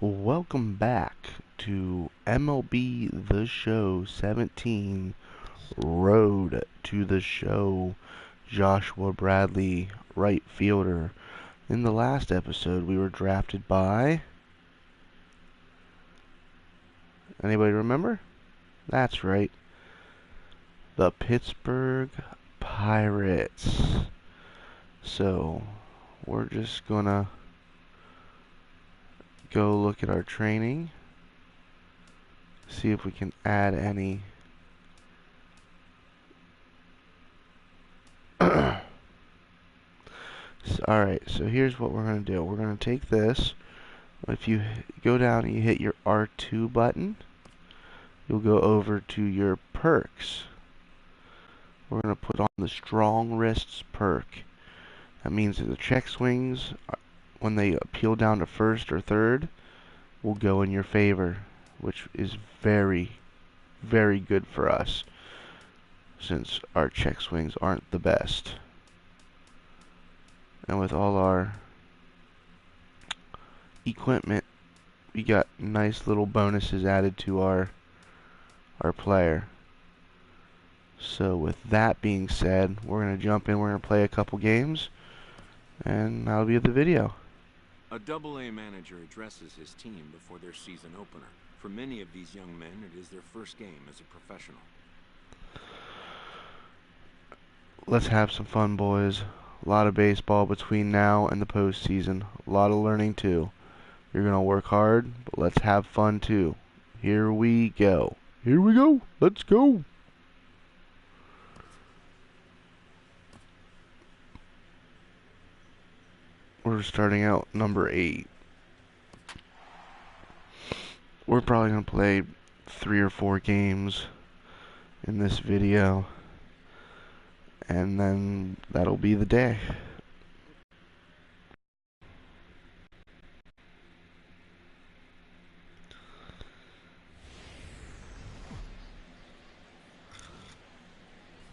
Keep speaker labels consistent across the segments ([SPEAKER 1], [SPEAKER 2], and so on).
[SPEAKER 1] Welcome back to MLB The Show 17, Road to the Show. Joshua Bradley, right fielder. In the last episode, we were drafted by... Anybody remember? That's right. The Pittsburgh Pirates. So, we're just gonna go look at our training, see if we can add any Alright, so here's what we're going to do. We're going to take this. If you go down and you hit your R2 button, you'll go over to your perks. We're going to put on the strong wrists perk. That means that the check swings, when they peel down to first or third, will go in your favor, which is very, very good for us, since our check swings aren't the best. And with all our equipment, we got nice little bonuses added to our player. So with that being said, we're going to jump in, we're going to play a couple games, and that'll be the video.
[SPEAKER 2] A Double-A manager addresses his team before their season opener. For many of these young men, it is their first game as a professional.
[SPEAKER 1] Let's have some fun, boys. A lot of baseball between now and the postseason. A lot of learning, too. You're going to work hard, but let's have fun, too. Here we go. Here we go. Let's go. We're starting out number 8. We're probably going to play 3 or 4 games in this video, and then that'll be the day.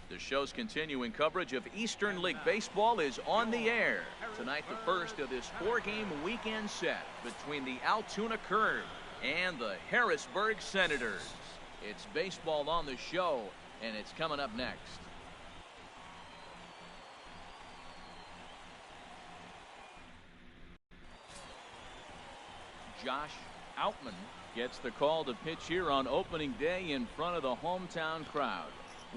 [SPEAKER 3] The show's continuing coverage of Eastern League Baseball is on the air. Tonight, the first of this 4-game weekend set between the Altoona Curve and the Harrisburg Senators. It's baseball on the show, and it's coming up next. Josh Outman gets the call to pitch here on opening day in front of the hometown crowd.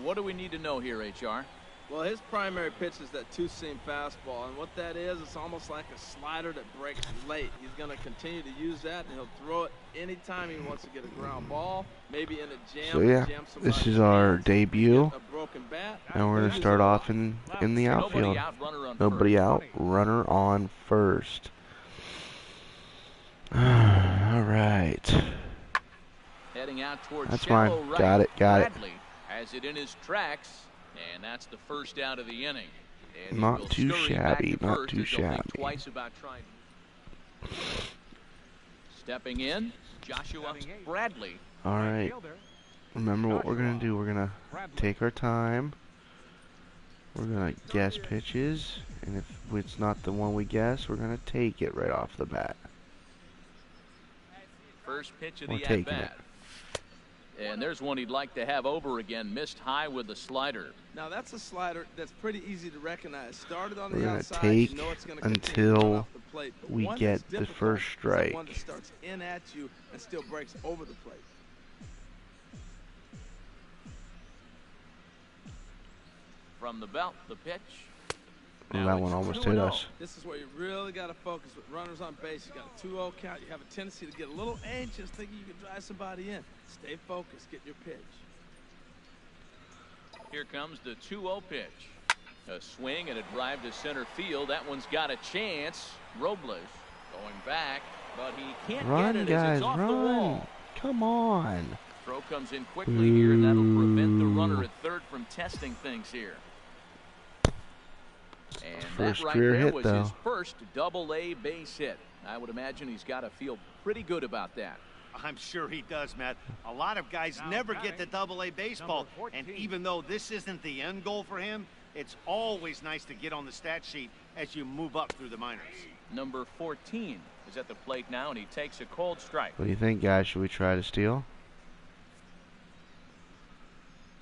[SPEAKER 3] What do we need to know here, HR?
[SPEAKER 4] Well, his primary pitch is that two-seam fastball, and what that is, it's almost like a slider that breaks late. He's going to continue to use that, and he'll throw it anytime he wants to get a ground ball, maybe in a jam.
[SPEAKER 1] So yeah, this is our debut, and we're going to start off in the outfield. Nobody out, runner on first. All right.
[SPEAKER 3] Heading out towards
[SPEAKER 1] that's mine.
[SPEAKER 3] Right.
[SPEAKER 1] Got it.
[SPEAKER 3] Bradley has it in his tracks, and that's the first out of the inning. And
[SPEAKER 1] not too shabby. Not too shabby.
[SPEAKER 3] Twice about trying. Stepping in, Joshua Bradley.
[SPEAKER 1] All right. Remember what we're gonna do. We're gonna take our time. We're gonna guess pitches, and if it's not the one we guess, we're gonna take it right off the bat.
[SPEAKER 3] First pitch of the at-bat. And there's one he'd like to have over again. Missed high with the slider.
[SPEAKER 4] Now that's a slider that's pretty easy to recognize. Started on
[SPEAKER 1] the
[SPEAKER 4] outside.
[SPEAKER 1] Take
[SPEAKER 4] you know it's gonna
[SPEAKER 1] until
[SPEAKER 4] off the plate,
[SPEAKER 1] we get the first strike.
[SPEAKER 4] One that starts in at you and still breaks over the plate.
[SPEAKER 3] From the belt, the pitch.
[SPEAKER 1] Well, that one almost hit us.
[SPEAKER 4] This is where you really got to focus with runners on base. You got a 2-0 count. You have a tendency to get a little anxious, thinking you can drive somebody in. Stay focused. Get your pitch.
[SPEAKER 3] Here comes the 2-0 pitch. A swing and a drive to center field. That one's got a chance. Robles going back, but he can't
[SPEAKER 1] run,
[SPEAKER 3] get it
[SPEAKER 1] guys,
[SPEAKER 3] as it's off
[SPEAKER 1] run.
[SPEAKER 3] the wall.
[SPEAKER 1] Come on.
[SPEAKER 3] Throw comes in quickly here, and that'll prevent the runner at third from testing things here. And
[SPEAKER 1] first
[SPEAKER 3] that right
[SPEAKER 1] career
[SPEAKER 3] there
[SPEAKER 1] hit,
[SPEAKER 3] was
[SPEAKER 1] though.
[SPEAKER 3] his first Double-A base hit. I would imagine he's got to feel pretty good about that.
[SPEAKER 5] I'm sure he does, Matt. A lot of guys never get to Double-A baseball, and even though this isn't the end goal for him, it's always nice to get on the stat sheet as you move up through the minors.
[SPEAKER 3] Number 14 is at the plate now, and he takes a cold strike.
[SPEAKER 1] What do you think, guys? Should we try to steal?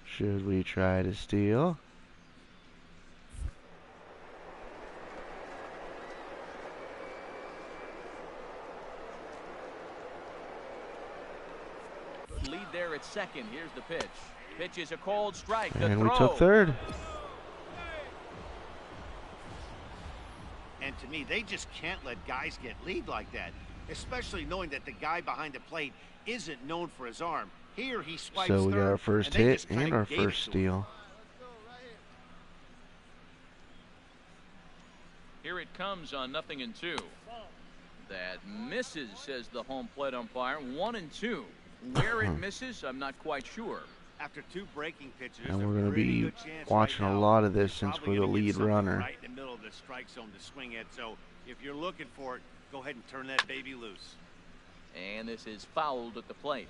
[SPEAKER 1] Should we try to steal?
[SPEAKER 3] Lead there at second. Here's the pitch. Pitch is a cold strike.
[SPEAKER 1] And we took third.
[SPEAKER 5] And to me, they just can't let guys get lead like that, especially knowing that the guy behind the plate isn't known for his arm. Here he swipes
[SPEAKER 1] So we got
[SPEAKER 5] third,
[SPEAKER 1] our first
[SPEAKER 5] and they
[SPEAKER 1] hit
[SPEAKER 5] just kinda
[SPEAKER 1] and our
[SPEAKER 5] gave it
[SPEAKER 1] first
[SPEAKER 5] to him.
[SPEAKER 1] steal.
[SPEAKER 3] Here it comes on 0-2. That misses, says the home plate umpire. 1-2. Where it misses, I'm not quite sure.
[SPEAKER 5] After two breaking pitches,
[SPEAKER 1] And
[SPEAKER 5] there's
[SPEAKER 1] we're
[SPEAKER 5] a
[SPEAKER 1] going to
[SPEAKER 5] pretty
[SPEAKER 1] be
[SPEAKER 5] good chance
[SPEAKER 1] watching
[SPEAKER 5] right
[SPEAKER 1] a
[SPEAKER 5] now
[SPEAKER 1] lot of this
[SPEAKER 5] you're
[SPEAKER 1] since
[SPEAKER 5] probably
[SPEAKER 1] we're the
[SPEAKER 5] gonna get
[SPEAKER 1] lead
[SPEAKER 5] something
[SPEAKER 1] runner.
[SPEAKER 5] right in the middle of the strike zone to swing at. So if you're looking for it, go ahead and turn that baby loose.
[SPEAKER 3] And this is fouled at the plate.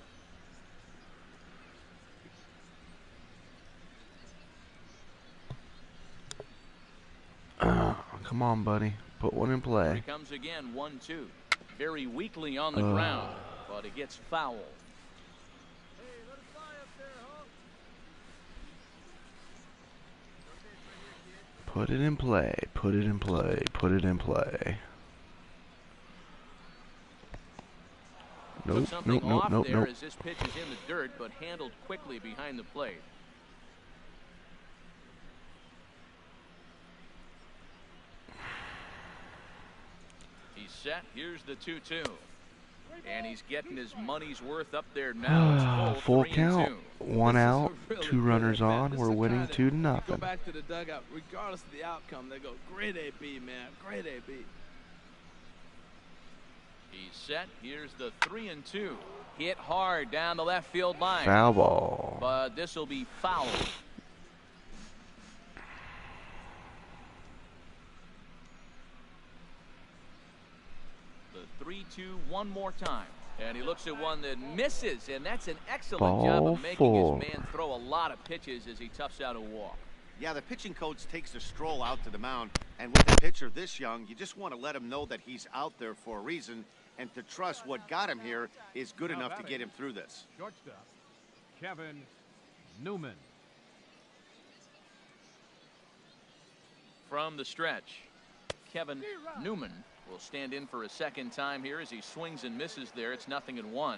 [SPEAKER 1] Come on, buddy. Put one in
[SPEAKER 3] Here
[SPEAKER 1] play.
[SPEAKER 3] he comes again. 1-2. Very weakly on the ground, but it gets fouled.
[SPEAKER 1] Put it in play. Put it in play. Put it in play.
[SPEAKER 3] Put
[SPEAKER 1] Nope,
[SPEAKER 3] something
[SPEAKER 1] nope, nope,
[SPEAKER 3] off
[SPEAKER 1] nope,
[SPEAKER 3] there
[SPEAKER 1] nope.
[SPEAKER 3] as this pitch is in the dirt, but handled quickly behind the plate. He's set. Here's the 2-2. And he's getting his money's worth up there now. It's
[SPEAKER 1] Full
[SPEAKER 3] 3-2.
[SPEAKER 1] count. One
[SPEAKER 4] This is
[SPEAKER 1] out.
[SPEAKER 4] a really
[SPEAKER 1] Two
[SPEAKER 4] good
[SPEAKER 1] runners
[SPEAKER 4] at-bat.
[SPEAKER 1] on.
[SPEAKER 4] This
[SPEAKER 1] We're
[SPEAKER 4] is the
[SPEAKER 1] winning
[SPEAKER 4] kind that
[SPEAKER 1] 2 to
[SPEAKER 4] you
[SPEAKER 1] nothing.
[SPEAKER 4] Go back to the dugout, regardless of the outcome. They go, great AB, man. Great AB.
[SPEAKER 3] He's set. Here's the 3-2. Hit hard down the left field line.
[SPEAKER 1] Foul ball.
[SPEAKER 3] But this will be fouled. The 3-2 one more time. And he looks at one that misses, and that's an excellent job
[SPEAKER 1] Ball
[SPEAKER 3] of making
[SPEAKER 1] four.
[SPEAKER 3] his man throw a lot of pitches as he toughs out a walk.
[SPEAKER 5] Yeah, the pitching coach takes a stroll out to the mound, and with a pitcher this young, you just want to let him know that he's out there for a reason, and to trust what got him here is good enough to get him through this.
[SPEAKER 6] Shortstop, Kevin Newman.
[SPEAKER 3] From the stretch, Kevin Newman will stand in for a second time here as he swings and misses there. It's 0-1.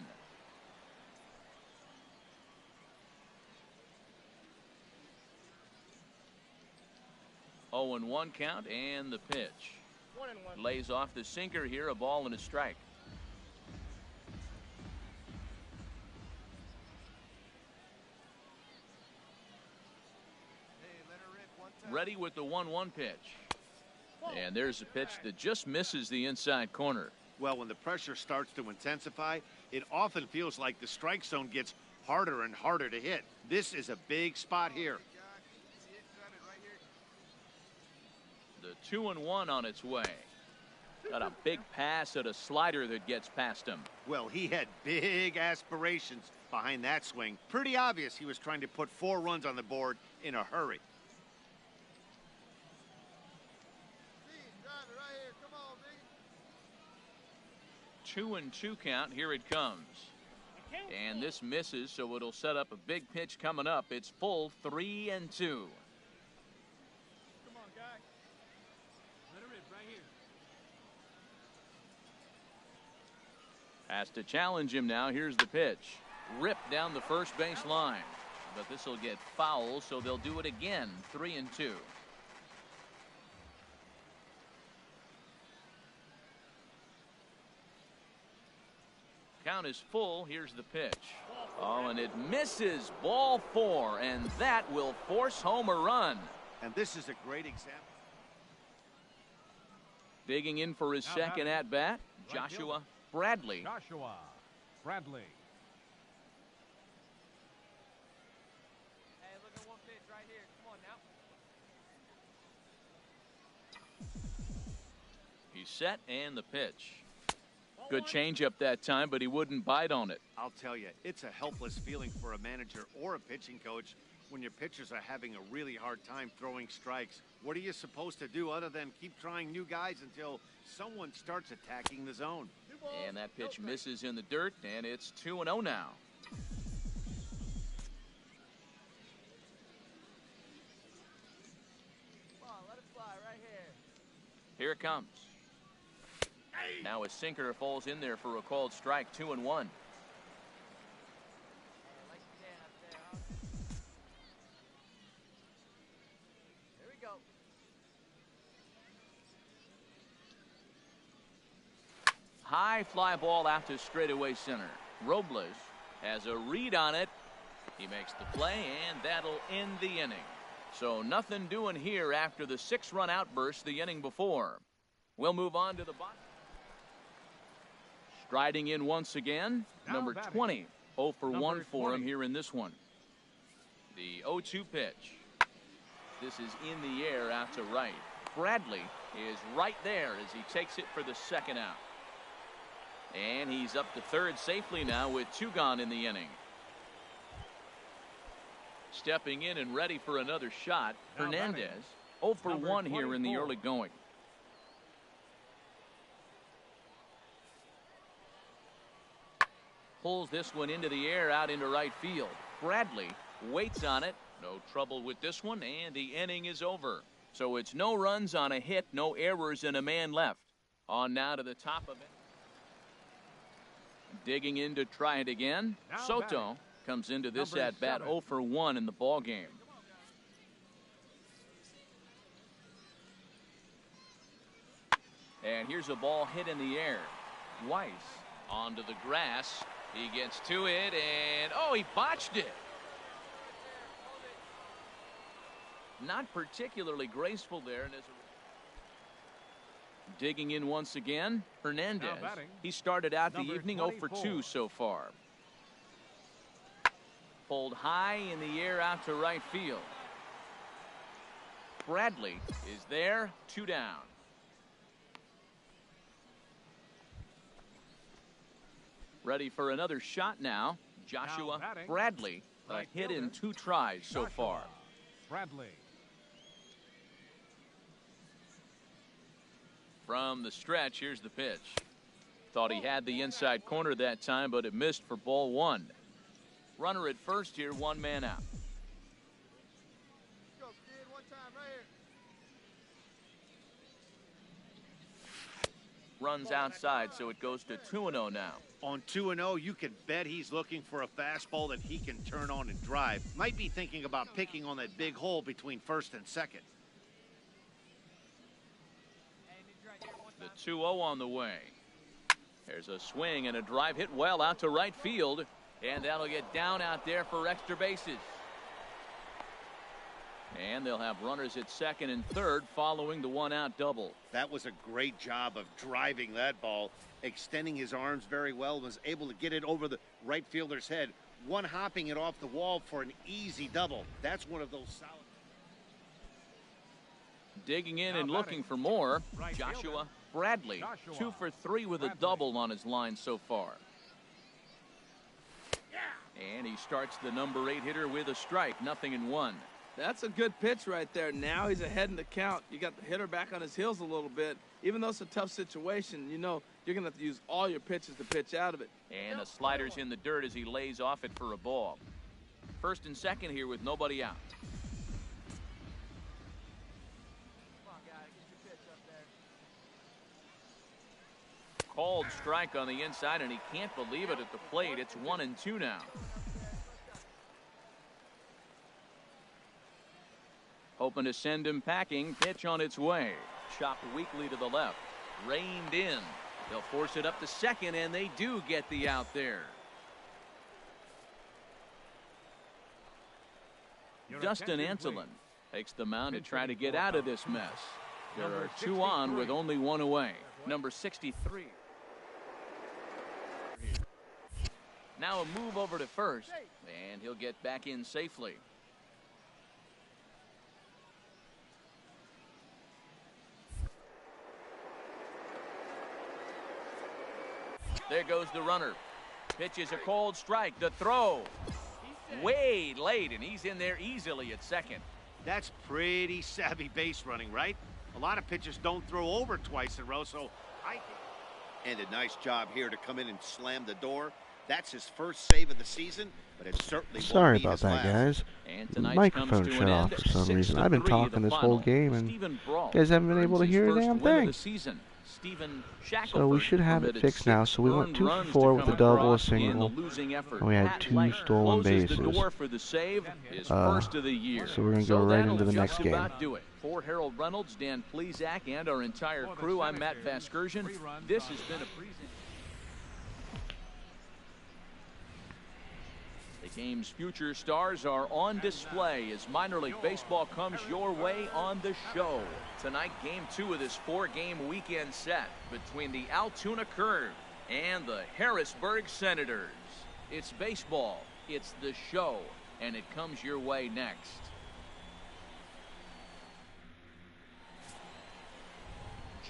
[SPEAKER 3] Oh, and 1 count, and the pitch. Lays off the sinker here, a ball and a strike. Ready with the 1-1 pitch. And there's a pitch that just misses the inside corner.
[SPEAKER 5] Well, when the pressure starts to intensify, it often feels like the strike zone gets harder and harder to hit. This is a big spot here.
[SPEAKER 3] The 2-1 on its way. Got a big pass at a slider that gets past him.
[SPEAKER 5] Well, he had big aspirations behind that swing. Pretty obvious he was trying to put 4 runs on the board in a hurry.
[SPEAKER 3] 2-2 count. Here it comes. And this misses, so it'll set up a big pitch coming up. It's full 3-2.
[SPEAKER 6] Come on, guy. Let her rip right here.
[SPEAKER 3] Has to challenge him now. Here's the pitch. Ripped down the first base line. But this will get foul, so they'll do it again. 3-2. Count is full. Here's the pitch. Oh, and it misses. Ball 4, and that will force home a run.
[SPEAKER 5] And this is a great example.
[SPEAKER 3] Digging in for his second at bat, Joshua Bradley.
[SPEAKER 6] Joshua Bradley.
[SPEAKER 7] Hey, look at one pitch right here. Come on now.
[SPEAKER 3] He's set, and the pitch. Good changeup that time, but he wouldn't bite on it.
[SPEAKER 5] I'll tell you, it's a helpless feeling for a manager or a pitching coach when your pitchers are having a really hard time throwing strikes. What are you supposed to do other than keep trying new guys until someone starts attacking the zone?
[SPEAKER 3] And that pitch misses in the dirt, and it's 2-0 now.
[SPEAKER 7] Come on, let it fly right here.
[SPEAKER 3] Here it comes. Now a sinker falls in there for a called strike, 2-1.
[SPEAKER 7] Hey, like you stand up there, huh? Here we go.
[SPEAKER 3] High fly ball out to straightaway center. Robles has a read on it. He makes the play, and that'll end the inning. So nothing doing here after the 6-run outburst the inning before. We'll move on to the bottom. Striding in once again,
[SPEAKER 6] Now
[SPEAKER 3] number
[SPEAKER 6] batting.
[SPEAKER 3] 20. 0 for 1
[SPEAKER 6] Number
[SPEAKER 3] for him
[SPEAKER 6] 20.
[SPEAKER 3] here in this one. The 0-2 pitch. This is in the air out to right. Bradley is right there as he takes it for the second out. And he's up to third safely now with 2 gone in the inning. Stepping in and ready for another shot,
[SPEAKER 6] Now
[SPEAKER 3] Hernandez.
[SPEAKER 6] batting.
[SPEAKER 3] 0 for
[SPEAKER 6] Number
[SPEAKER 3] 1 here in the
[SPEAKER 6] 24.
[SPEAKER 3] early going. Pulls this one into the air out into right field. Bradley waits on it. No trouble with this one, and the inning is over. So it's no runs on a hit, no errors, and a man left. On now to the top of it. Digging in to try it again.
[SPEAKER 6] Now
[SPEAKER 3] Soto
[SPEAKER 6] batting.
[SPEAKER 3] comes into this
[SPEAKER 6] Number
[SPEAKER 3] at-bat
[SPEAKER 6] 7.
[SPEAKER 3] 0 for 1 in the ball game. And here's a ball hit in the air. Weiss onto the grass. He gets to it, and oh, he botched it. Not particularly graceful there. And digging in once again, Hernandez.
[SPEAKER 6] Now batting.
[SPEAKER 3] He started out the
[SPEAKER 6] Number
[SPEAKER 3] evening 0 for 2
[SPEAKER 6] 24.
[SPEAKER 3] so far. Pulled high in the air out to right field. Bradley is there, 2 down. Ready for another shot now. Joshua
[SPEAKER 6] batting.
[SPEAKER 3] Bradley, a
[SPEAKER 6] Right
[SPEAKER 3] hit in
[SPEAKER 6] fielder.
[SPEAKER 3] 2 tries so far.
[SPEAKER 6] Joshua Bradley.
[SPEAKER 3] From the stretch, here's the pitch. Thought he had the inside corner that time, but it missed for ball 1. Runner at first here, 1 man out.
[SPEAKER 7] Go, kid, one time right here.
[SPEAKER 3] Runs outside, so it goes to 2-0 now.
[SPEAKER 5] On 2-0, you can bet he's looking for a fastball that he can turn on and drive. Might be thinking about picking on that big hole between first and second.
[SPEAKER 7] Hey, need you right here one
[SPEAKER 3] The
[SPEAKER 7] time.
[SPEAKER 3] 2-0 on the way. There's a swing and a drive hit well out to right field, and that'll get down out there for extra bases. And they'll have runners at second and third following the 1-out double.
[SPEAKER 5] That was a great job of driving that ball, extending his arms very well, was able to get it over the right fielder's head, one-hopping it off the wall for an easy double. That's one of those solid.
[SPEAKER 3] Digging in
[SPEAKER 6] Now
[SPEAKER 3] and looking
[SPEAKER 6] batting.
[SPEAKER 3] for more,
[SPEAKER 6] Right
[SPEAKER 3] Joshua
[SPEAKER 6] fielder.
[SPEAKER 3] Bradley.
[SPEAKER 6] Joshua
[SPEAKER 3] 2 for 3 with a
[SPEAKER 6] Bradley.
[SPEAKER 3] double on his line so far. And he starts the number 8 hitter with a strike, 0-1.
[SPEAKER 4] That's a good pitch right there. Now he's ahead in the count. You got the hitter back on his heels a little bit. Even though it's a tough situation, you know you're going to have to use all your pitches to pitch out of it.
[SPEAKER 3] And the slider's in the dirt as he lays off it for a ball. First and second here with nobody out.
[SPEAKER 7] Come on, guy, get your pitch up there.
[SPEAKER 3] Called strike on the inside, and he can't believe it at the plate. It's 1-2 now. Hoping to send him packing. Pitch on its way. Chopped weakly to the left. Reined in. They'll force it up to second, and they do get the out there.
[SPEAKER 6] Your
[SPEAKER 3] Dustin
[SPEAKER 6] attention,
[SPEAKER 3] Antolin
[SPEAKER 6] please.
[SPEAKER 3] takes the mound to
[SPEAKER 6] Pitch
[SPEAKER 3] try to get
[SPEAKER 6] for
[SPEAKER 3] out of
[SPEAKER 6] foul.
[SPEAKER 3] this mess. There
[SPEAKER 6] Number
[SPEAKER 3] are 2 on with
[SPEAKER 6] 63.
[SPEAKER 3] only 1 away. Number 63. Now a move over to first, and he'll get back in safely. There goes the runner. Pitch is a cold strike. The throw. way late, and he's in there easily at second.
[SPEAKER 5] That's pretty savvy base running, right? A lot of pitchers don't throw over twice in a row, so I think... And a nice job here to come in and slam the door. That's his first save of the season, but it certainly
[SPEAKER 1] Sorry
[SPEAKER 5] won't be
[SPEAKER 1] about
[SPEAKER 5] his
[SPEAKER 1] that,
[SPEAKER 5] last.
[SPEAKER 1] guys.
[SPEAKER 3] And
[SPEAKER 1] The
[SPEAKER 3] tonight's
[SPEAKER 1] microphone
[SPEAKER 3] comes to
[SPEAKER 1] shut
[SPEAKER 3] an
[SPEAKER 1] off
[SPEAKER 3] end.
[SPEAKER 1] for some reason. I've been
[SPEAKER 3] 6-3
[SPEAKER 1] talking
[SPEAKER 3] the
[SPEAKER 1] this whole
[SPEAKER 3] final.
[SPEAKER 1] game, and
[SPEAKER 3] Stephen
[SPEAKER 1] you guys haven't been able to
[SPEAKER 3] earns his
[SPEAKER 1] hear a
[SPEAKER 3] first
[SPEAKER 1] damn
[SPEAKER 3] win of
[SPEAKER 1] thing.
[SPEAKER 3] the season. Stephen
[SPEAKER 1] So we should have it fixed now. So we went 2 for 4 with a double, a single, and we had 2 stolen bases.
[SPEAKER 3] The door for the save, his first of the year.
[SPEAKER 1] So we're gonna go right into the next
[SPEAKER 3] just
[SPEAKER 1] game.
[SPEAKER 3] about do it. For Harold Reynolds, Dan Plesac, and our entire crew, I'm Matt Vasgersian. This has been a presentation. The game's future stars are on display as minor league baseball comes your way on the show. Tonight, game 2 of this 4-game weekend set between the Altoona Curve and the Harrisburg Senators. It's baseball, it's the show, and it comes your way next.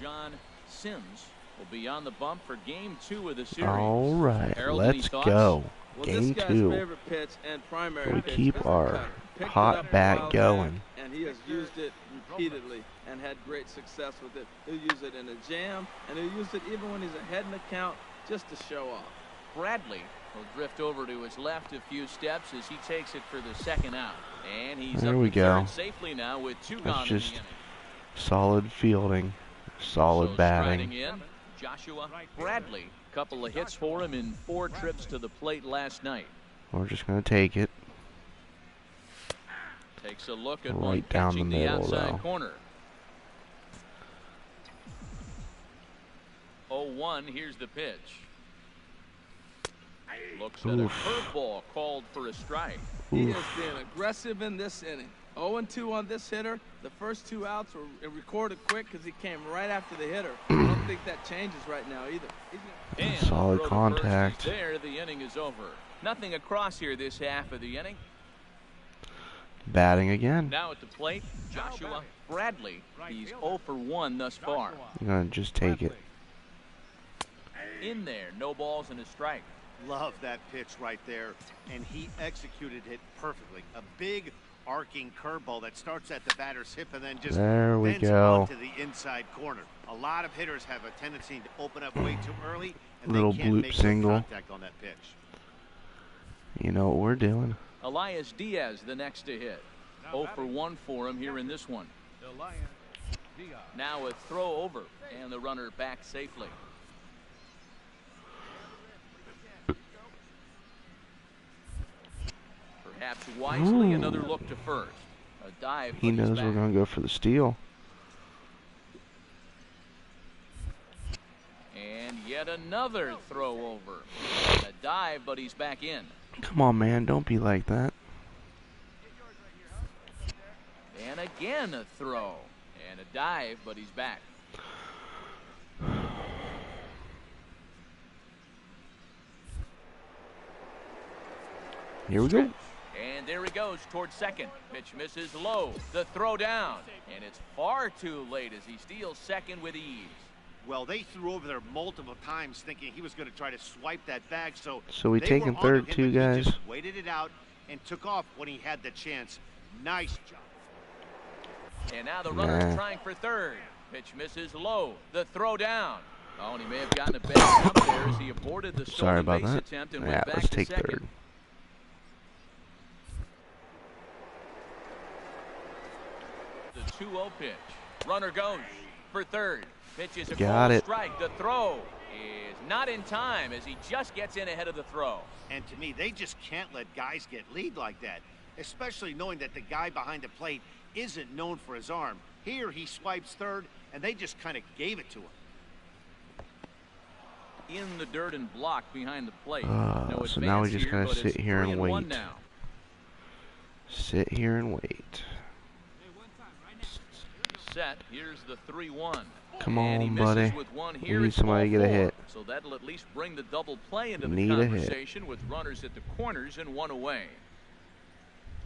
[SPEAKER 3] John Sims will be on the bump for game 2 of the series.
[SPEAKER 1] All right,
[SPEAKER 3] Harold, any
[SPEAKER 1] let's
[SPEAKER 3] thoughts?
[SPEAKER 1] go.
[SPEAKER 4] Well,
[SPEAKER 1] Game
[SPEAKER 4] this guy's
[SPEAKER 1] 2.
[SPEAKER 4] favorite pitch and primary
[SPEAKER 1] We
[SPEAKER 4] pitch
[SPEAKER 1] keep
[SPEAKER 4] is the
[SPEAKER 1] our
[SPEAKER 4] cutter. Picked it
[SPEAKER 1] hot
[SPEAKER 4] up a
[SPEAKER 1] bat
[SPEAKER 4] while
[SPEAKER 1] going.
[SPEAKER 4] back, and he has used it repeatedly and had great success with it. He'll use it in a jam, and he'll use it even when he's ahead in the count just to show off.
[SPEAKER 3] Bradley will drift over to his left a few steps as he takes it for the second out. And he's
[SPEAKER 1] There
[SPEAKER 3] up
[SPEAKER 1] we
[SPEAKER 3] to
[SPEAKER 1] go.
[SPEAKER 3] third safely now with 2
[SPEAKER 1] That's
[SPEAKER 3] gone in
[SPEAKER 1] just
[SPEAKER 3] the inning.
[SPEAKER 1] solid fielding, solid
[SPEAKER 3] So
[SPEAKER 1] batting.
[SPEAKER 3] striding in, Joshua Bradley. Couple of hits for him in 4 trips to the plate last night.
[SPEAKER 1] We're just going to take it.
[SPEAKER 3] Takes a look at
[SPEAKER 1] Right
[SPEAKER 3] one
[SPEAKER 1] down the
[SPEAKER 3] pitching the
[SPEAKER 1] middle,
[SPEAKER 3] outside
[SPEAKER 1] though.
[SPEAKER 3] corner. 0-1, here's the pitch. Looks at a
[SPEAKER 1] Oof.
[SPEAKER 3] curveball called for a strike.
[SPEAKER 4] He
[SPEAKER 1] Oof.
[SPEAKER 4] is being aggressive in this inning. 0-2 on this hitter. The first 2 outs were recorded quick because he came right after the hitter. I don't think that changes right now either.
[SPEAKER 3] And
[SPEAKER 1] Solid
[SPEAKER 3] throw to
[SPEAKER 1] contact.
[SPEAKER 3] first is there, the inning is over. Nothing across here this half of the inning.
[SPEAKER 1] Batting again.
[SPEAKER 3] Now at the plate, Joshua Bradley. He's 0 for 1 thus far.
[SPEAKER 1] You're going to just take it.
[SPEAKER 3] In there, no balls and a strike.
[SPEAKER 5] Love that pitch right there, and he executed it perfectly. A big arcing curveball that starts at the batter's hip and then just
[SPEAKER 1] There we
[SPEAKER 5] bends
[SPEAKER 1] go.
[SPEAKER 5] onto the inside corner. A lot of hitters have a tendency to open up way too early, and
[SPEAKER 1] Little
[SPEAKER 5] they can't
[SPEAKER 1] bloop
[SPEAKER 5] make good
[SPEAKER 1] single.
[SPEAKER 5] contact on that pitch.
[SPEAKER 1] You know what we're doing.
[SPEAKER 3] Elias Diaz, the next to hit. 0 for 1 for him here in this one. Now a throw over, and the runner back safely. Perhaps wisely,
[SPEAKER 1] Ooh.
[SPEAKER 3] another look to first. A dive.
[SPEAKER 1] He
[SPEAKER 3] but he's
[SPEAKER 1] knows we're
[SPEAKER 3] back.
[SPEAKER 1] going to go for the steal.
[SPEAKER 3] And yet another throw over. A dive, but he's back in.
[SPEAKER 1] Come on, man. Don't be like that.
[SPEAKER 3] And again a throw. And a dive, but he's back.
[SPEAKER 1] Here we go.
[SPEAKER 3] And there he goes towards second. Pitch misses low. The throw down. And it's far too late as he steals second with ease.
[SPEAKER 5] Well, they threw over there multiple times thinking he was going to try to swipe that bag. So
[SPEAKER 1] we
[SPEAKER 5] they
[SPEAKER 1] taking
[SPEAKER 5] were onto
[SPEAKER 1] third
[SPEAKER 5] him,
[SPEAKER 1] too,
[SPEAKER 5] but he
[SPEAKER 1] guys?
[SPEAKER 5] just waited it out and took off when he had the chance. Nice job.
[SPEAKER 3] And now the runner
[SPEAKER 1] Nah.
[SPEAKER 3] trying for third. Pitch misses low. The throw down. Oh, and he may have gotten a bad jump there as he aborted the
[SPEAKER 1] Sorry
[SPEAKER 3] stolen
[SPEAKER 1] about
[SPEAKER 3] base
[SPEAKER 1] that.
[SPEAKER 3] attempt and
[SPEAKER 1] Yeah,
[SPEAKER 3] went back
[SPEAKER 1] let's
[SPEAKER 3] to
[SPEAKER 1] take
[SPEAKER 3] second.
[SPEAKER 1] third.
[SPEAKER 3] The 2-0 pitch. Runner goes for third. Pitch is a
[SPEAKER 1] Got
[SPEAKER 3] called
[SPEAKER 1] it.
[SPEAKER 3] strike. The throw is not in time as he just gets in ahead of the throw.
[SPEAKER 5] And to me, they just can't let guys get lead like that, especially knowing that the guy behind the plate isn't known for his arm. Here he swipes third, and they just kind of gave it to him.
[SPEAKER 3] In the dirt and blocked behind the plate.
[SPEAKER 1] So now we just gotta
[SPEAKER 3] gotta
[SPEAKER 1] sit here and wait.
[SPEAKER 3] Now.
[SPEAKER 1] Sit here and wait.
[SPEAKER 3] Set. Here's the 3-1.
[SPEAKER 1] Come
[SPEAKER 3] And he
[SPEAKER 1] on,
[SPEAKER 3] misses
[SPEAKER 1] buddy.
[SPEAKER 3] with one
[SPEAKER 1] We
[SPEAKER 3] here.
[SPEAKER 1] need
[SPEAKER 3] It's
[SPEAKER 1] somebody to
[SPEAKER 3] ball
[SPEAKER 1] get a
[SPEAKER 3] 4.
[SPEAKER 1] hit.
[SPEAKER 3] So that'll at least bring the double play into
[SPEAKER 1] Need
[SPEAKER 3] the
[SPEAKER 1] a hit.
[SPEAKER 3] conversation with runners at the corners and one away.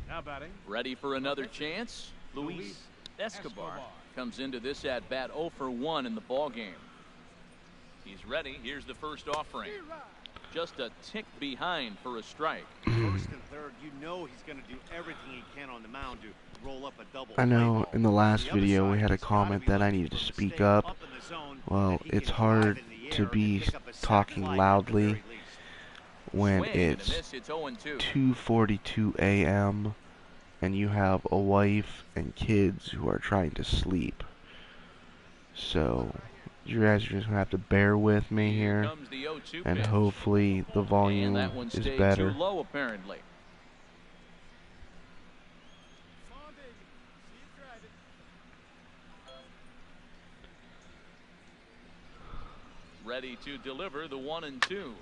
[SPEAKER 6] Now batting.
[SPEAKER 3] Ready for another chance? Luis Escobar comes into this at bat 0 for 1 in the ball game. He's ready. Here's the first offering. Just a tick behind for a strike.
[SPEAKER 5] First and third, you know he's going to do everything he can on the mound to roll up a double
[SPEAKER 1] I
[SPEAKER 5] play
[SPEAKER 1] know
[SPEAKER 5] ball.
[SPEAKER 1] in the last
[SPEAKER 5] On the other
[SPEAKER 1] video we
[SPEAKER 5] side,
[SPEAKER 1] had a
[SPEAKER 5] he's gotta
[SPEAKER 1] comment
[SPEAKER 5] be
[SPEAKER 1] that I
[SPEAKER 5] looking
[SPEAKER 1] needed to
[SPEAKER 5] for a
[SPEAKER 1] speak
[SPEAKER 5] mistake
[SPEAKER 1] up.
[SPEAKER 5] in the zone
[SPEAKER 1] Well,
[SPEAKER 5] that he
[SPEAKER 1] it's
[SPEAKER 5] can
[SPEAKER 1] hard
[SPEAKER 5] drive in the
[SPEAKER 1] to
[SPEAKER 5] air and
[SPEAKER 1] be
[SPEAKER 5] pick up a sac
[SPEAKER 1] talking
[SPEAKER 5] fly at the
[SPEAKER 1] loudly
[SPEAKER 5] very least.
[SPEAKER 1] when
[SPEAKER 3] Swing and a
[SPEAKER 1] it's
[SPEAKER 3] miss. It's 0-2.
[SPEAKER 1] 2:42 a.m. and you have a wife and kids who are trying to sleep. So you guys are just gonna have to bear with me
[SPEAKER 3] Here
[SPEAKER 1] here,
[SPEAKER 3] comes the 0-2
[SPEAKER 1] and
[SPEAKER 3] pitch.
[SPEAKER 1] hopefully the
[SPEAKER 3] And
[SPEAKER 1] volume
[SPEAKER 3] that one
[SPEAKER 1] is
[SPEAKER 3] stayed too
[SPEAKER 1] better.
[SPEAKER 3] low, apparently.
[SPEAKER 7] Come on, baby. See you drive it.
[SPEAKER 3] Ready to deliver the 1-2.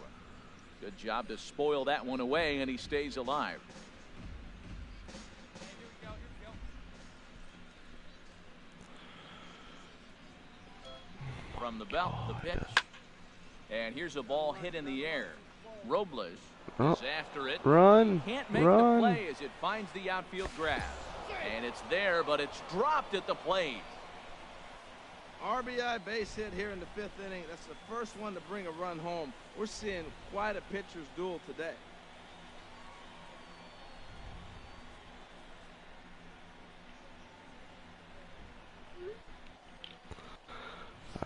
[SPEAKER 3] Good job to spoil that one away, and he stays alive.
[SPEAKER 7] Hey, here we go. Here we go.
[SPEAKER 3] From the belt, the pitch. And here's a ball hit in the air. Robles
[SPEAKER 1] Oh,
[SPEAKER 3] is after it.
[SPEAKER 1] run,
[SPEAKER 3] Can't make
[SPEAKER 1] run.
[SPEAKER 3] the play as it finds the outfield grass. And it's there, but it's dropped at the plate.
[SPEAKER 4] RBI base hit here in the 5th inning. That's the first one to bring a run home. We're seeing quite a pitcher's duel today.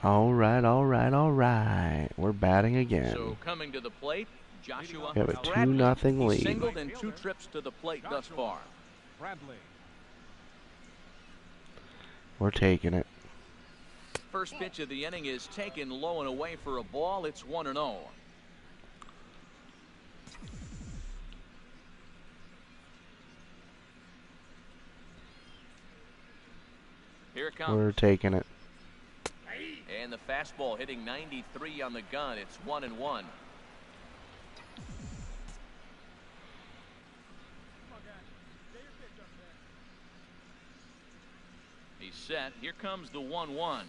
[SPEAKER 1] All right, all right, all right. We're batting again.
[SPEAKER 3] So coming to the plate, Joshua
[SPEAKER 1] We have a
[SPEAKER 3] Bradley.
[SPEAKER 1] 2-0
[SPEAKER 3] He's
[SPEAKER 1] lead.
[SPEAKER 3] singled in 2 trips to the plate thus far.
[SPEAKER 6] Bradley.
[SPEAKER 1] We're taking it.
[SPEAKER 3] First pitch of the inning is taken low and away for a ball. It's 1-0. Here it comes.
[SPEAKER 1] We're taking it.
[SPEAKER 3] And the fastball hitting 93 on the gun. It's 1-1.
[SPEAKER 7] Come on, guys. Get your pitch up there.
[SPEAKER 3] He's set. Here comes the 1-1.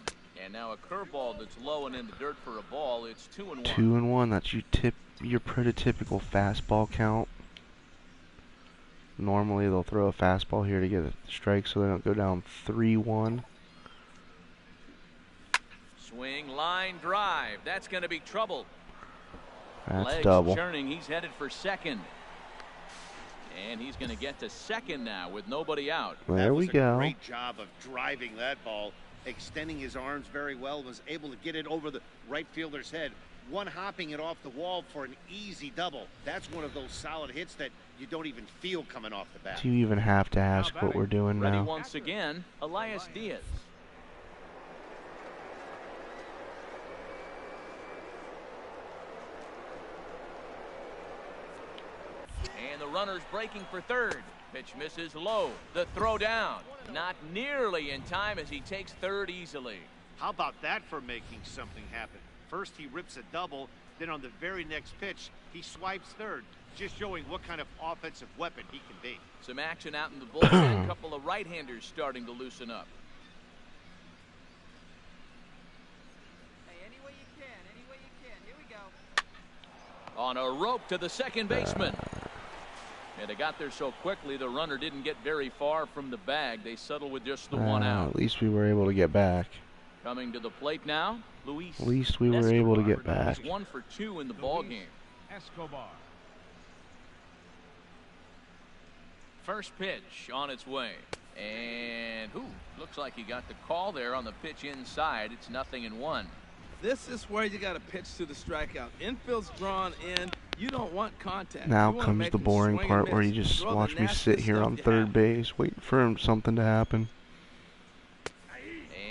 [SPEAKER 3] And now a curveball that's low and in the dirt for a ball. It's 2-1.
[SPEAKER 1] 2-1. That's your prototypical fastball count. Normally they'll throw a fastball here to get a strike so they don't go down 3-1.
[SPEAKER 3] Swing, line, drive. That's going to be trouble.
[SPEAKER 1] That's
[SPEAKER 3] Legs
[SPEAKER 1] double.
[SPEAKER 3] churning. He's headed for second. And he's going to get to second now with nobody out.
[SPEAKER 1] There we
[SPEAKER 5] That was a
[SPEAKER 1] go.
[SPEAKER 5] great job of driving that ball, extending his arms very well, was able to get it over the right fielder's head, one hopping it off the wall for an easy double. That's one of those solid hits that you don't even feel coming off the bat.
[SPEAKER 1] Do you even have to ask what we're doing
[SPEAKER 3] Ready
[SPEAKER 1] now?
[SPEAKER 3] once again, Elias Diaz. And the runner's breaking for third. Pitch misses low. The throw down. Not nearly in time as he takes third easily.
[SPEAKER 5] How about that for making something happen? First he rips a double, then on the very next pitch he swipes third, just showing what kind of offensive weapon he can be.
[SPEAKER 3] Some action out in the bullpen. A couple of right-handers starting to loosen up.
[SPEAKER 7] Hey, any way you can. Any way you can. Here we go.
[SPEAKER 3] On a rope to the second baseman. And they got there so quickly the runner didn't get very far from the bag. They settled with just the one out.
[SPEAKER 1] At least we were able to get back.
[SPEAKER 3] Coming to the plate now, Luis.
[SPEAKER 1] At least we were able to get back.
[SPEAKER 3] He's 1 for 2 in the ball game.
[SPEAKER 6] Escobar.
[SPEAKER 3] First pitch on its way. And looks like he got the call there on the pitch inside. It's 0-1.
[SPEAKER 4] This is where you got to pitch to the strikeout. Infield's drawn in. You don't want contact.
[SPEAKER 1] Now
[SPEAKER 4] You wanna
[SPEAKER 1] comes
[SPEAKER 4] make
[SPEAKER 1] the
[SPEAKER 4] them
[SPEAKER 1] boring
[SPEAKER 4] swing
[SPEAKER 1] part
[SPEAKER 4] and
[SPEAKER 1] where you
[SPEAKER 4] miss.
[SPEAKER 1] just
[SPEAKER 4] Throw the
[SPEAKER 1] watch me
[SPEAKER 4] nasty
[SPEAKER 1] sit here
[SPEAKER 4] stuff
[SPEAKER 1] on
[SPEAKER 4] you
[SPEAKER 1] third
[SPEAKER 4] have.
[SPEAKER 1] base, waiting for something to happen.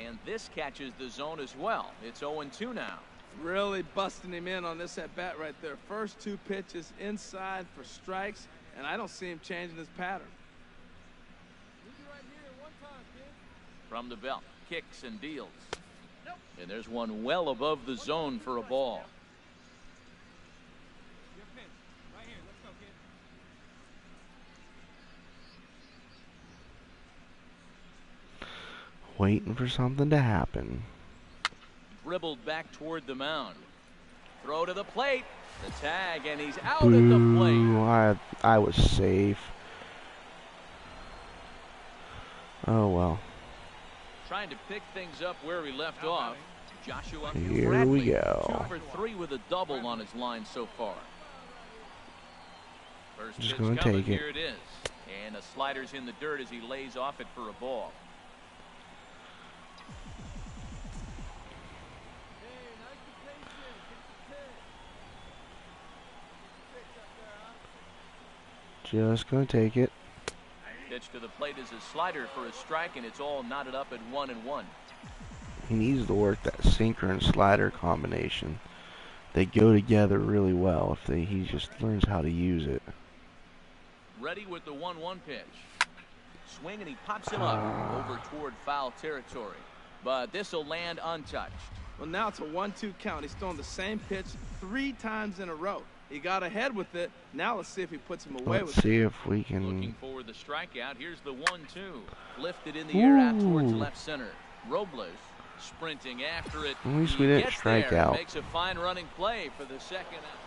[SPEAKER 3] And this catches the zone as well. It's 0-2 now.
[SPEAKER 4] Really busting him in on this at bat right there. First 2 pitches inside for strikes, and I don't see him changing his pattern.
[SPEAKER 7] Leave it right here one time, kid.
[SPEAKER 3] From the belt, kicks and deals. And there's one well above the zone for a ball.
[SPEAKER 7] Your pitch. Right here. Let's go, kid.
[SPEAKER 1] Waiting for something to happen.
[SPEAKER 3] Dribbled back toward the mound. Throw to the plate. The tag, and he's out at the plate.
[SPEAKER 1] Boo, I was safe. Oh well.
[SPEAKER 3] Trying to pick things up where we left off. Joshua
[SPEAKER 1] Here
[SPEAKER 3] Bradley,
[SPEAKER 1] we go.
[SPEAKER 3] 2 for 3 with a double on his line so far. First
[SPEAKER 1] Just
[SPEAKER 3] pitch
[SPEAKER 1] gonna
[SPEAKER 3] coming,
[SPEAKER 1] take it.
[SPEAKER 3] here it is. And a slider's in the dirt as he lays off it for a ball.
[SPEAKER 1] Just gonna take it.
[SPEAKER 3] Pitch to the plate is a slider for a strike, and it's all knotted up at 1-1.
[SPEAKER 1] He needs to work that sinker and slider combination. They go together really well if he just learns how to use it.
[SPEAKER 3] Ready with the 1-1 pitch. Swing, and he pops him up over toward foul territory. But this will land untouched.
[SPEAKER 4] Well, now it's a 1-2 count. He's thrown the same pitch 3 times in a row. He got ahead with it. Now let's see if he puts him away with
[SPEAKER 1] Let's
[SPEAKER 4] it.
[SPEAKER 1] see if we can.
[SPEAKER 3] Looking for the strikeout. Here's the 1-2. Lifted in the air out towards left center. Robles sprinting after it.
[SPEAKER 1] At least
[SPEAKER 3] He
[SPEAKER 1] we didn't
[SPEAKER 3] gets
[SPEAKER 1] strike
[SPEAKER 3] there and
[SPEAKER 1] out.
[SPEAKER 3] makes a fine running play for the second out.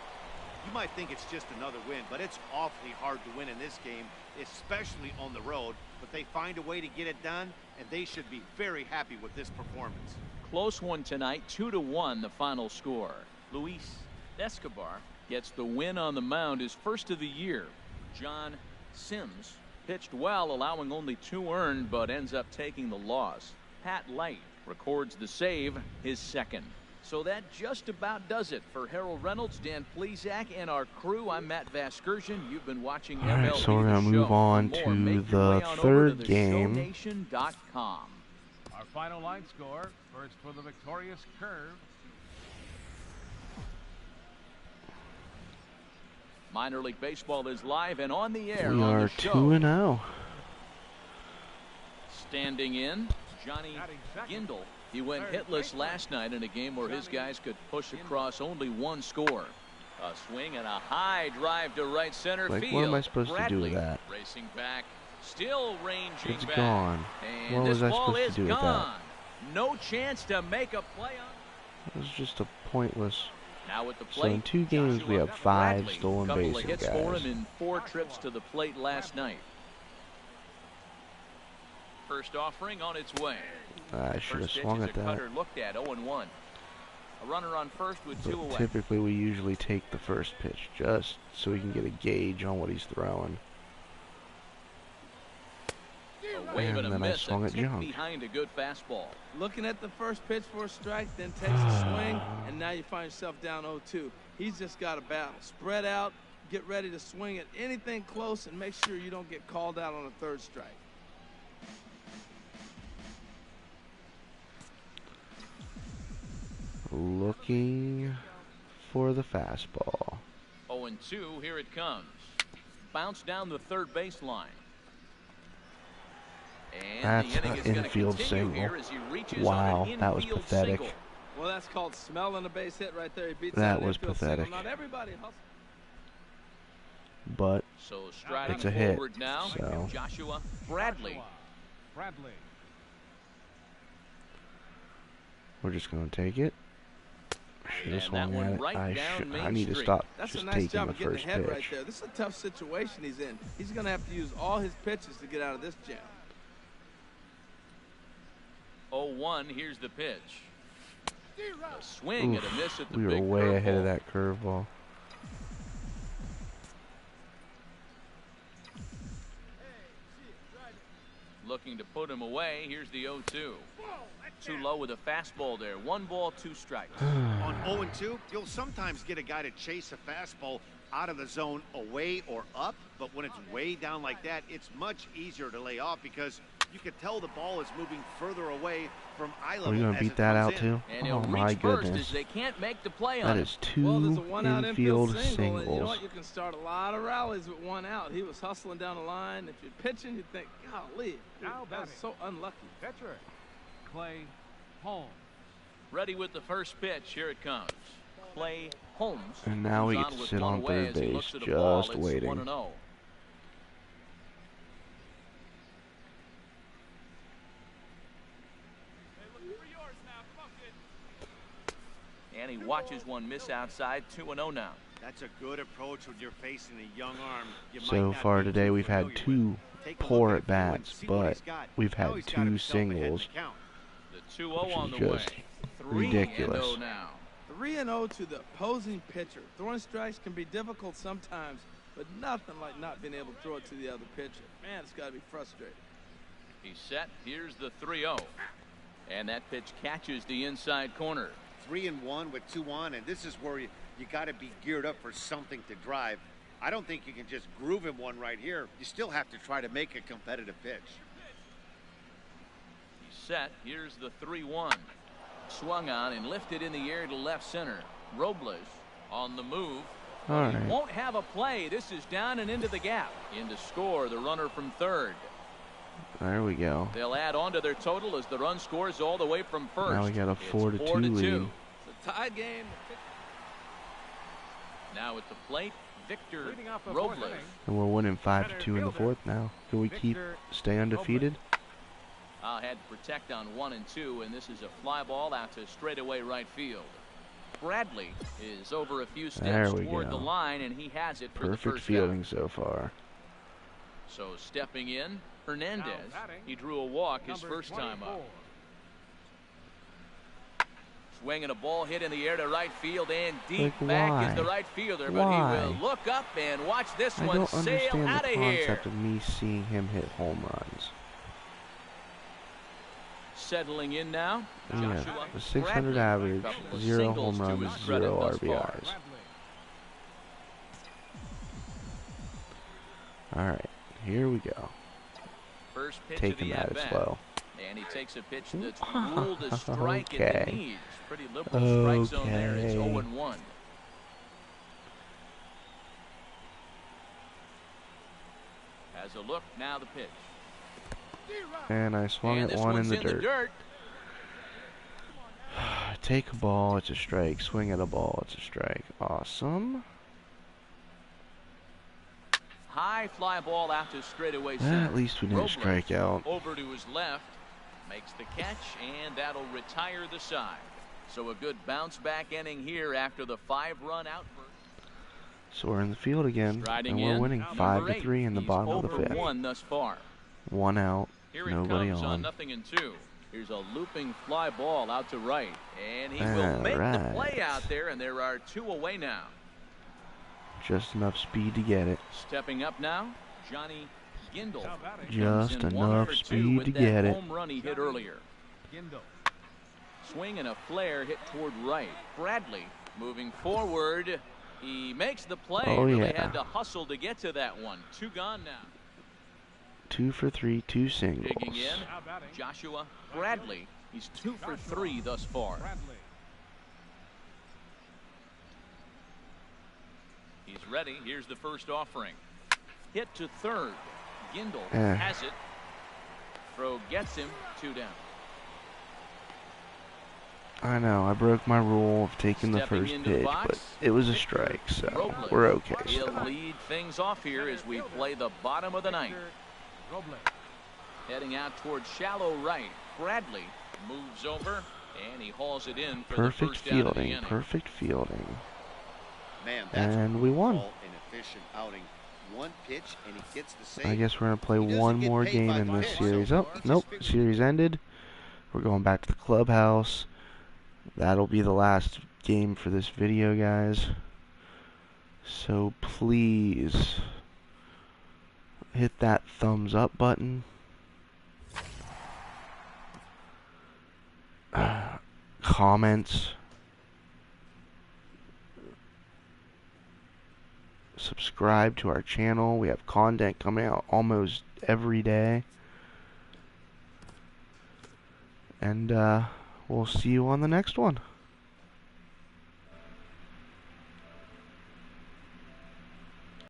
[SPEAKER 5] You might think it's just another win, but it's awfully hard to win in this game, especially on the road. But they find a way to get it done, and they should be very happy with this performance.
[SPEAKER 3] Close one tonight, 2-1 the final score. Luis Escobar gets the win on the mound, his first of the year. John Sims pitched well, allowing only 2 earned, but ends up taking the loss. Pat Light records the save, his second. So that just about does it for Harold Reynolds, Dan Plesac, and our crew. I'm Matt Vasgersian. You've been watching MLB.
[SPEAKER 1] All right, so we're
[SPEAKER 3] The
[SPEAKER 1] gonna move
[SPEAKER 3] Show.
[SPEAKER 1] on
[SPEAKER 3] For more,
[SPEAKER 1] to
[SPEAKER 3] make your way
[SPEAKER 1] the
[SPEAKER 3] on over
[SPEAKER 1] third
[SPEAKER 3] to
[SPEAKER 1] game.
[SPEAKER 3] theshowNation.com.
[SPEAKER 6] Our final line score, first for the victorious Curve.
[SPEAKER 3] Minor League Baseball is live and on the air
[SPEAKER 1] We
[SPEAKER 3] on
[SPEAKER 1] are
[SPEAKER 3] the show.
[SPEAKER 1] 2-0.
[SPEAKER 3] Standing in, Johnny Gindel. He went hitless last night in a game where his guys could push across only 1 score. A swing and a high drive to right center
[SPEAKER 1] Like,
[SPEAKER 3] field.
[SPEAKER 1] what am I supposed to do with
[SPEAKER 3] Bradley
[SPEAKER 1] that?
[SPEAKER 3] racing back, still ranging
[SPEAKER 1] It's
[SPEAKER 3] back.
[SPEAKER 1] gone.
[SPEAKER 3] And
[SPEAKER 1] What
[SPEAKER 3] this
[SPEAKER 1] was I
[SPEAKER 3] ball
[SPEAKER 1] supposed to
[SPEAKER 3] is
[SPEAKER 1] do with that?
[SPEAKER 3] gone. No chance to make a play on.
[SPEAKER 1] It was just a pointless.
[SPEAKER 3] Now with the
[SPEAKER 1] So
[SPEAKER 3] plate,
[SPEAKER 1] in 2 games we
[SPEAKER 3] Joshua
[SPEAKER 1] have 5
[SPEAKER 3] Bradley.
[SPEAKER 1] stolen
[SPEAKER 3] Couple
[SPEAKER 1] bases,
[SPEAKER 3] of hits for
[SPEAKER 1] guys.
[SPEAKER 3] him in 4 trips to the plate last night. First offering on its way.
[SPEAKER 1] I should have
[SPEAKER 3] First pitch
[SPEAKER 1] swung
[SPEAKER 3] is
[SPEAKER 1] at
[SPEAKER 3] a
[SPEAKER 1] that.
[SPEAKER 3] cutter looked at 0-1. A runner on first with 2
[SPEAKER 1] But
[SPEAKER 3] away.
[SPEAKER 1] typically we usually take the first pitch just so we can get a gauge on what he's throwing.
[SPEAKER 3] A wave and a
[SPEAKER 1] then I
[SPEAKER 3] miss,
[SPEAKER 1] swung
[SPEAKER 3] a
[SPEAKER 1] at
[SPEAKER 3] tick
[SPEAKER 1] junk.
[SPEAKER 3] behind a good fastball.
[SPEAKER 4] Looking at the first pitch for a strike, then takes a swing, and now you find yourself down 0-2. He's just got a battle. Spread out, get ready to swing at anything close, and make sure you don't get called out on a 3rd strike.
[SPEAKER 1] Looking for the fastball.
[SPEAKER 3] 0-2, here it comes. Bounce down the 3rd baseline. And
[SPEAKER 1] That's
[SPEAKER 3] the inning
[SPEAKER 1] an
[SPEAKER 3] is going to
[SPEAKER 1] infield
[SPEAKER 3] continue
[SPEAKER 1] single.
[SPEAKER 3] here as he reaches
[SPEAKER 1] Wow,
[SPEAKER 3] on an
[SPEAKER 1] that was
[SPEAKER 3] infield
[SPEAKER 1] pathetic.
[SPEAKER 3] single.
[SPEAKER 4] Well, that's called smelling a base hit right there. He beats
[SPEAKER 1] That
[SPEAKER 4] out an
[SPEAKER 1] was
[SPEAKER 4] infield
[SPEAKER 1] pathetic.
[SPEAKER 4] single. Not everybody hustles.
[SPEAKER 1] But
[SPEAKER 3] So striding
[SPEAKER 1] It's a hit,
[SPEAKER 3] forward now,
[SPEAKER 1] so.
[SPEAKER 3] Joshua Bradley.
[SPEAKER 6] Joshua Bradley.
[SPEAKER 1] we're just going to take it. Should have
[SPEAKER 3] And that
[SPEAKER 1] swung
[SPEAKER 3] one
[SPEAKER 1] at it.
[SPEAKER 3] right down Main
[SPEAKER 1] I need to
[SPEAKER 3] Street.
[SPEAKER 1] stop
[SPEAKER 4] That's
[SPEAKER 1] just
[SPEAKER 4] a nice
[SPEAKER 1] taking
[SPEAKER 4] job
[SPEAKER 1] the
[SPEAKER 4] of getting
[SPEAKER 1] first
[SPEAKER 4] ahead right
[SPEAKER 1] pitch.
[SPEAKER 4] there. This is a tough situation he's in. He's going to have to use all his pitches to get out of this jam.
[SPEAKER 3] 0-1, here's the pitch. A swing and a miss at the
[SPEAKER 1] We were
[SPEAKER 3] big
[SPEAKER 1] way ahead of
[SPEAKER 3] curveball.
[SPEAKER 1] that curveball.
[SPEAKER 3] Looking to put him away. Here's the 0-2. Too low with a fastball there. 1 ball, 2 strikes.
[SPEAKER 5] On 0-2, you'll sometimes get a guy to chase a fastball out of the zone away or up, but when it's way down like that, it's much easier to lay off because you can tell the ball is moving further away from eye level.
[SPEAKER 1] Are we going
[SPEAKER 5] as
[SPEAKER 1] to beat
[SPEAKER 5] it
[SPEAKER 1] that
[SPEAKER 5] comes
[SPEAKER 1] out
[SPEAKER 5] in.
[SPEAKER 1] too?
[SPEAKER 3] And he'll
[SPEAKER 1] Oh my
[SPEAKER 3] reach first
[SPEAKER 1] goodness.
[SPEAKER 3] as they can't make the play
[SPEAKER 1] That
[SPEAKER 3] on
[SPEAKER 1] is
[SPEAKER 3] it.
[SPEAKER 1] 2
[SPEAKER 4] Well, there's a 1-out infield single,
[SPEAKER 1] singles.
[SPEAKER 4] and you know what? You can start a lot of rallies with 1 out. He was hustling down the line. If you're pitching, you think, golly,
[SPEAKER 6] Now
[SPEAKER 4] that's
[SPEAKER 6] batting.
[SPEAKER 4] so unlucky.
[SPEAKER 6] Catcher Clay Holmes.
[SPEAKER 3] Ready with the first pitch. Here it comes. Clay Holmes.
[SPEAKER 1] And now we
[SPEAKER 3] moves
[SPEAKER 1] get to
[SPEAKER 3] with
[SPEAKER 1] sit
[SPEAKER 3] 1
[SPEAKER 1] on
[SPEAKER 3] away
[SPEAKER 1] third
[SPEAKER 3] as he
[SPEAKER 1] base,
[SPEAKER 3] looks at the ball.
[SPEAKER 1] just
[SPEAKER 3] It's
[SPEAKER 1] waiting.
[SPEAKER 3] 1-0. And he watches one miss outside. 2-0 now.
[SPEAKER 5] That's a good approach when you're facing a young arm. You might
[SPEAKER 1] So
[SPEAKER 5] not
[SPEAKER 1] far
[SPEAKER 5] be
[SPEAKER 1] today
[SPEAKER 5] too
[SPEAKER 1] we've had
[SPEAKER 5] familiar
[SPEAKER 1] 2
[SPEAKER 5] with. Take a look
[SPEAKER 1] poor
[SPEAKER 5] at
[SPEAKER 1] at
[SPEAKER 5] it through and
[SPEAKER 1] bats,
[SPEAKER 5] see what
[SPEAKER 1] but
[SPEAKER 5] he's got.
[SPEAKER 1] we've
[SPEAKER 5] Now
[SPEAKER 1] had
[SPEAKER 5] he's got
[SPEAKER 1] 2
[SPEAKER 5] himself ahead in the
[SPEAKER 1] singles.
[SPEAKER 5] count.
[SPEAKER 3] The 2-0 on the
[SPEAKER 1] Which is
[SPEAKER 3] way.
[SPEAKER 1] ridiculous.
[SPEAKER 3] 3-0 now.
[SPEAKER 4] 3-0 to the opposing pitcher. Throwing strikes can be difficult sometimes, but nothing like not being able to throw it to the other pitcher. Man, it's got to be frustrating.
[SPEAKER 3] He's set. Here's the 3-0. And that pitch catches the inside corner.
[SPEAKER 5] 3-1 with 2 on, and this is where you got to be geared up for something to drive. I don't think you can just groove him one right here. You still have to try to make a competitive pitch.
[SPEAKER 3] He's set. Here's the 3-1. Swung on and lifted in the air to left center. Robles on the move.
[SPEAKER 1] All right.
[SPEAKER 3] He won't have a play. This is down and into the gap. In to score the runner from third.
[SPEAKER 1] There we go.
[SPEAKER 3] They'll add on to their total as the run scores all the way from first.
[SPEAKER 1] Now we got a 4-2 lead.
[SPEAKER 4] It's a tie game.
[SPEAKER 3] Now at the plate, Victor
[SPEAKER 6] Leading off the
[SPEAKER 3] Robles.
[SPEAKER 6] fourth inning.
[SPEAKER 1] And we're winning 5-2 in the fourth now. Can we stay undefeated?
[SPEAKER 3] Had to protect on 1 and 2, and this is a fly ball out to straightaway right field. Bradley is over a few steps toward the line, and he has it for the
[SPEAKER 1] Perfect
[SPEAKER 3] first
[SPEAKER 1] fielding
[SPEAKER 3] out.
[SPEAKER 1] so far.
[SPEAKER 3] So stepping in, Hernandez. He drew a walk his first time up. Swinging a ball hit in the air to right field, and deep back is the right fielder, but he will look up and watch this
[SPEAKER 1] I
[SPEAKER 3] one
[SPEAKER 1] don't
[SPEAKER 3] sail
[SPEAKER 1] understand
[SPEAKER 3] out
[SPEAKER 1] the
[SPEAKER 3] of here.
[SPEAKER 1] concept of me seeing him hit home runs.
[SPEAKER 3] Settling in now.
[SPEAKER 1] Yeah,
[SPEAKER 3] Joshua
[SPEAKER 1] a 600
[SPEAKER 3] Bradley.
[SPEAKER 1] average,
[SPEAKER 3] Couple of
[SPEAKER 1] 0
[SPEAKER 3] singles
[SPEAKER 1] home
[SPEAKER 3] to
[SPEAKER 1] runs,
[SPEAKER 3] his credit
[SPEAKER 1] 0
[SPEAKER 3] thus far.
[SPEAKER 1] RBIs. All right, here we go.
[SPEAKER 3] First pitch
[SPEAKER 1] Taking
[SPEAKER 3] of the
[SPEAKER 1] that
[SPEAKER 3] at-bat.
[SPEAKER 1] slow.
[SPEAKER 3] And he takes a pitch that's ruled a strike at the
[SPEAKER 1] Okay.
[SPEAKER 3] knees. Pretty liberal strike zone there. It's
[SPEAKER 1] Okay.
[SPEAKER 3] 0-1. Has a look, now the pitch.
[SPEAKER 1] And I swung
[SPEAKER 3] And
[SPEAKER 1] at
[SPEAKER 3] this
[SPEAKER 1] one in
[SPEAKER 3] one's
[SPEAKER 1] the dirt. Take a ball, it's a strike. Swing at a ball, it's a strike. Awesome.
[SPEAKER 3] High fly ball out to straightaway
[SPEAKER 1] Well,
[SPEAKER 3] center.
[SPEAKER 1] at least we didn't
[SPEAKER 3] Robles
[SPEAKER 1] strike out.
[SPEAKER 3] over to his left. Makes the catch, and that'll retire the side. So a good bounce back inning here after the 5-run outburst.
[SPEAKER 1] So we're in the field again,
[SPEAKER 3] Striding
[SPEAKER 1] and we're
[SPEAKER 3] in,
[SPEAKER 1] winning
[SPEAKER 3] number
[SPEAKER 1] 5-3 in the
[SPEAKER 3] He's
[SPEAKER 1] bottom of the
[SPEAKER 3] over
[SPEAKER 1] fifth.
[SPEAKER 3] 1 thus far.
[SPEAKER 1] 1 out,
[SPEAKER 3] Here
[SPEAKER 1] nobody
[SPEAKER 3] it comes on
[SPEAKER 1] on.
[SPEAKER 3] 0-2. Here's a looping fly ball out to right, and he will make the play out there, and there are 2 away now.
[SPEAKER 1] Just enough speed to get it.
[SPEAKER 3] Stepping up now, Johnny Gindel.
[SPEAKER 1] Just
[SPEAKER 3] comes in 1
[SPEAKER 1] enough
[SPEAKER 3] for 2
[SPEAKER 1] speed
[SPEAKER 3] with
[SPEAKER 1] to
[SPEAKER 3] that
[SPEAKER 1] get it.
[SPEAKER 3] home run he hit earlier. Swing and a flare hit toward right. Bradley moving forward. He makes the play.
[SPEAKER 1] Oh,
[SPEAKER 3] really
[SPEAKER 1] yeah.
[SPEAKER 3] had to hustle to get to that one. 2 gone now.
[SPEAKER 1] 2 for 3, 2 singles.
[SPEAKER 3] Digging in, Joshua Bradley. He's 2 for 3 thus far. He's ready. Here's the first offering. Hit to third. Gindel has it. Throw gets him. 2 down.
[SPEAKER 1] I know, I broke my rule of taking the
[SPEAKER 3] Stepping
[SPEAKER 1] first
[SPEAKER 3] into the
[SPEAKER 1] pitch,
[SPEAKER 3] box,
[SPEAKER 1] but it was a strike, so
[SPEAKER 3] Robles.
[SPEAKER 1] we're okay.
[SPEAKER 3] He'll
[SPEAKER 1] So.
[SPEAKER 3] lead things off here as we play the bottom of the 9th. Heading out towards shallow right. Bradley moves over, and he hauls it in for
[SPEAKER 1] Perfect
[SPEAKER 3] the first out of the
[SPEAKER 1] fielding,
[SPEAKER 3] inning.
[SPEAKER 1] perfect fielding.
[SPEAKER 5] Man, that's
[SPEAKER 1] And we won.
[SPEAKER 5] an efficient outing. 1 pitch, and he gets the save.
[SPEAKER 1] I guess we're going to play
[SPEAKER 5] He doesn't
[SPEAKER 1] one
[SPEAKER 5] get
[SPEAKER 1] more
[SPEAKER 5] paid
[SPEAKER 1] game
[SPEAKER 5] by
[SPEAKER 1] in this
[SPEAKER 5] pitch,
[SPEAKER 1] series.
[SPEAKER 5] so
[SPEAKER 1] Oh,
[SPEAKER 5] he just
[SPEAKER 1] nope,
[SPEAKER 5] figured-
[SPEAKER 1] series ended. We're going back to the clubhouse. That'll be the last game for this video, guys. So please hit that thumbs up button. Comments. Subscribe to our channel. We have content coming out almost every day. And we'll see you on the next one.